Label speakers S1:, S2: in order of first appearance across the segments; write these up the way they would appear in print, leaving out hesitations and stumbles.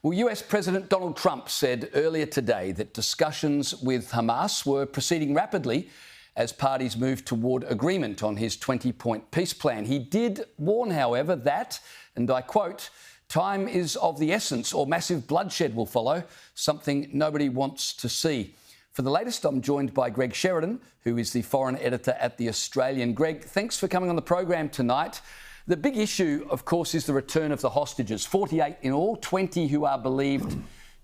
S1: Well, US President Donald Trump said earlier today that discussions with Hamas were proceeding rapidly as parties moved toward agreement on his 20-point peace plan. He did warn, however, that, and I quote, "Time is of the essence or massive bloodshed will follow, something nobody wants to see." For the latest, I'm joined by Greg Sheridan, who is the foreign editor at The Australian. Greg, thanks for coming on the program tonight. The big issue, of course, is the return of the hostages, 48 in all, 20 who are believed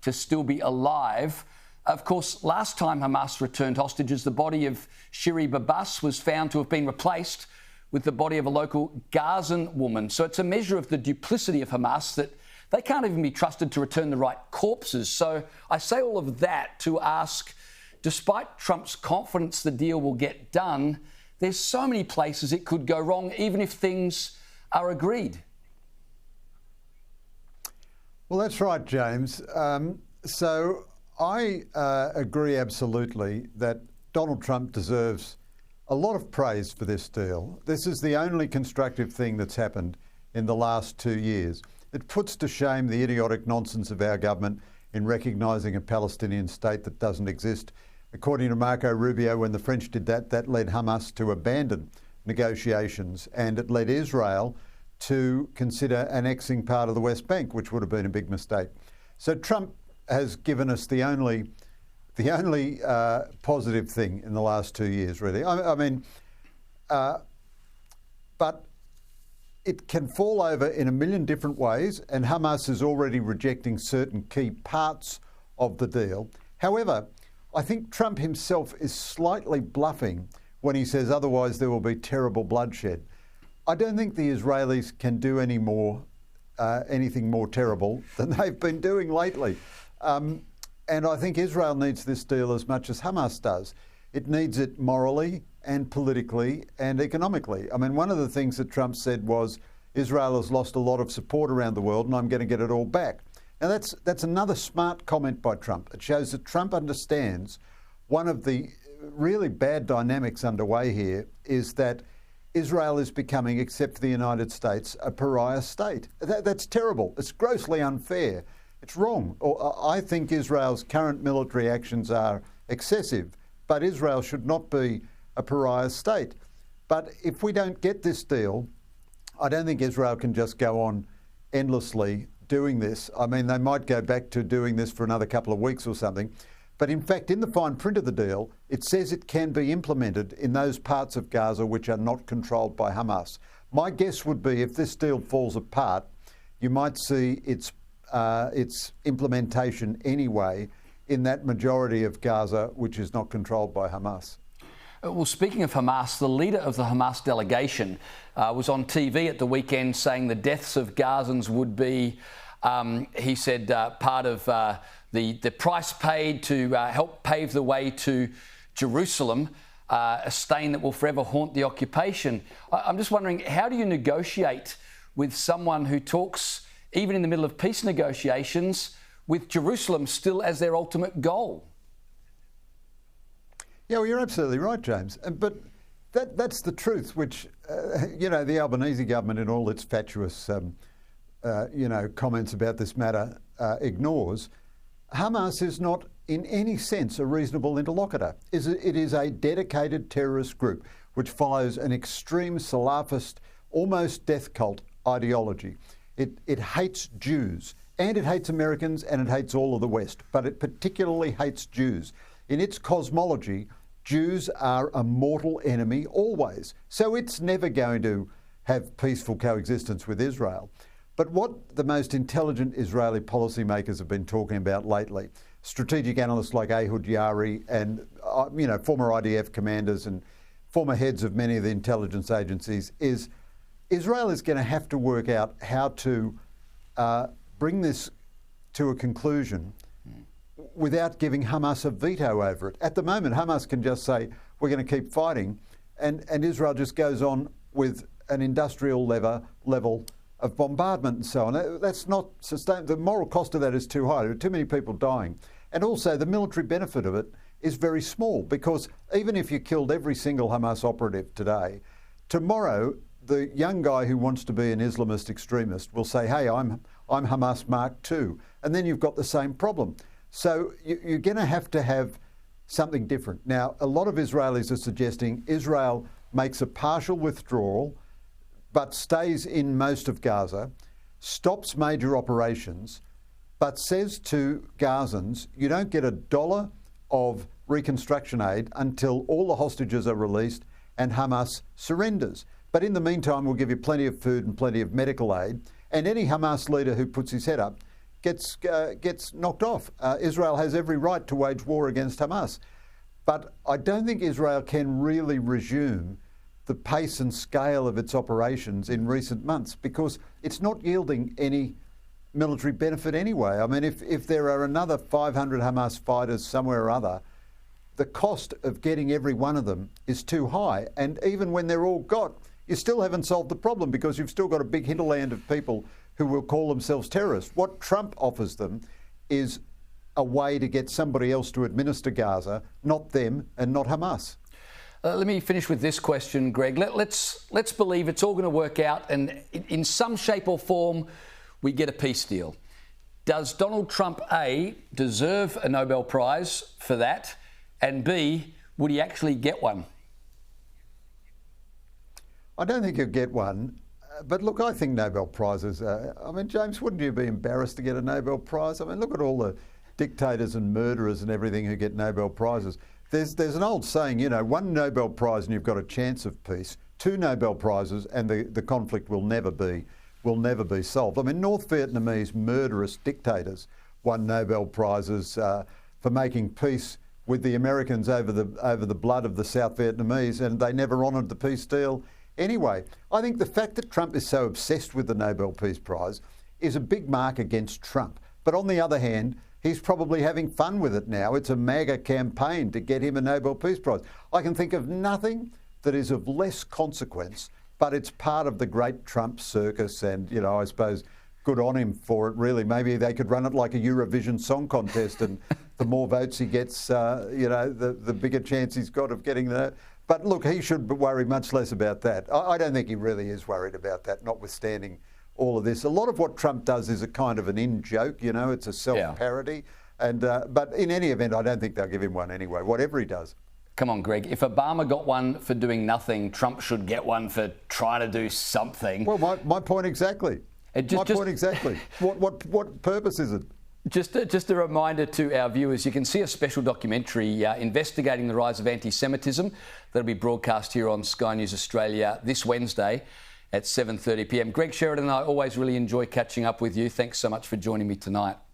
S1: to still be alive. Of course, last time Hamas returned hostages, the body of Shiri Babas was found to have been replaced with the body of a local Gazan woman. So it's a measure of the duplicity of Hamas that they can't even be trusted to return the right corpses. So I say all of that to ask, despite Trump's confidence the deal will get done, there's so many places it could go wrong, even if things are agreed.
S2: Well, that's right, James. So I agree absolutely that Donald Trump deserves a lot of praise for this deal. This is the only constructive thing that's happened in the last 2 years. It puts to shame the idiotic nonsense of our government in recognising a Palestinian state that doesn't exist. According to Marco Rubio, when the French did that, that led Hamas to abandon negotiations, and it led Israel to consider annexing part of the West Bank, which would have been a big mistake. So Trump has given us the only positive thing in the last 2 years, really. But it can fall over in a million different ways, and Hamas is already rejecting certain key parts of the deal. However, I think Trump himself is slightly bluffing when he says otherwise there will be terrible bloodshed. I don't think the Israelis can do anything more terrible than they've been doing lately. And I think Israel needs this deal as much as Hamas does. It needs it morally and politically and economically. I mean, one of the things that Trump said was Israel has lost a lot of support around the world and I'm going to get it all back. Now, that's another smart comment by Trump. It shows that Trump understands one of the really bad dynamics underway here is that Israel is becoming, except for the United States, a pariah state. That's terrible. It's grossly unfair. It's wrong. I think Israel's current military actions are excessive, but Israel should not be a pariah state. But if we don't get this deal, I don't think Israel can just go on endlessly doing this. I mean, they might go back to doing this for another couple of weeks or something. But in fact, in the fine print of the deal, it says it can be implemented in those parts of Gaza which are not controlled by Hamas. My guess would be if this deal falls apart, you might see its implementation anyway in that majority of Gaza which is not controlled by Hamas.
S1: Well, speaking of Hamas, the leader of the Hamas delegation was on TV at the weekend saying the deaths of Gazans would be, he said, part of the price paid to help pave the way to Jerusalem, a stain that will forever haunt the occupation. I'm just wondering, how do you negotiate with someone who talks, even in the middle of peace negotiations, with Jerusalem still as their ultimate goal?
S2: Yeah, well, you're absolutely right, James. But that's the truth, which, the Albanese government in all its fatuous, comments about this matter ignores. Hamas is not in any sense a reasonable interlocutor. It is a dedicated terrorist group which follows an extreme Salafist, almost death cult ideology. It hates Jews and it hates Americans and it hates all of the West, but it particularly hates Jews. In its cosmology, Jews are a mortal enemy always, so it's never going to have peaceful coexistence with Israel. But what the most intelligent Israeli policymakers have been talking about lately, strategic analysts like Ehud Yari and former IDF commanders and former heads of many of the intelligence agencies, is Israel is going to have to work out how to bring this to a conclusion without giving Hamas a veto over it. At the moment, Hamas can just say, we're going to keep fighting, and Israel just goes on with an industrial level of bombardment and so on. That's not sustainable. The moral cost of that is too high. There are too many people dying. And also the military benefit of it is very small, because even if you killed every single Hamas operative today, tomorrow the young guy who wants to be an Islamist extremist will say, hey, I'm Hamas Mark II. and then you've got the same problem. So you're going to have something different. Now, a lot of Israelis are suggesting Israel makes a partial withdrawal, but stays in most of Gaza, stops major operations, but says to Gazans, you don't get $1 of reconstruction aid until all the hostages are released and Hamas surrenders. But in the meantime, we'll give you plenty of food and plenty of medical aid. And any Hamas leader who puts his head up gets knocked off. Israel has every right to wage war against Hamas. But I don't think Israel can really resume the pace and scale of its operations in recent months because it's not yielding any military benefit anyway. I mean, if there are another 500 Hamas fighters somewhere or other, the cost of getting every one of them is too high. And even when they're all got, you still haven't solved the problem because you've still got a big hinterland of people who will call themselves terrorists. What Trump offers them is a way to get somebody else to administer Gaza, not them and not Hamas.
S1: Let me finish with this question, Greg. Let's believe it's all going to work out and in some shape or form we get a peace deal. Does Donald Trump, A, deserve a Nobel Prize for that? And B, would he actually get one?
S2: I don't think he'll get one. But look, I think Nobel Prizes, James, wouldn't you be embarrassed to get a Nobel Prize? I mean, look at all the dictators and murderers and everything who get Nobel Prizes. There's an old saying, you know, 1 Nobel Prize and you've got a chance of peace. 2 Nobel Prizes and the conflict will never be solved. I mean, North Vietnamese murderous dictators won Nobel Prizes for making peace with the Americans over the blood of the South Vietnamese, and they never honoured the peace deal anyway. I think the fact that Trump is so obsessed with the Nobel Peace Prize is a big mark against Trump. But on the other hand, he's probably having fun with it now. It's a MAGA campaign to get him a Nobel Peace Prize. I can think of nothing that is of less consequence, but it's part of the great Trump circus, and, you know, I suppose good on him for it, really. Maybe they could run it like a Eurovision Song Contest, and the more votes he gets, the bigger chance he's got of getting that. But look, he should worry much less about that. I don't think he really is worried about that, notwithstanding all of this. A lot of what Trump does is a kind of an in-joke, you know, it's a self-parody. Yeah. But in any event, I don't think they'll give him one anyway, whatever he does.
S1: Come on, Greg. If Obama got one for doing nothing, Trump should get one for trying to do something.
S2: Well, my point exactly. Point exactly. What purpose is it?
S1: Just a reminder to our viewers, you can see a special documentary investigating the rise of anti-Semitism that'll be broadcast here on Sky News Australia this Wednesday at 7:30 p.m. Greg, Sheridan and I always really enjoy catching up with you. Thanks so much for joining me tonight.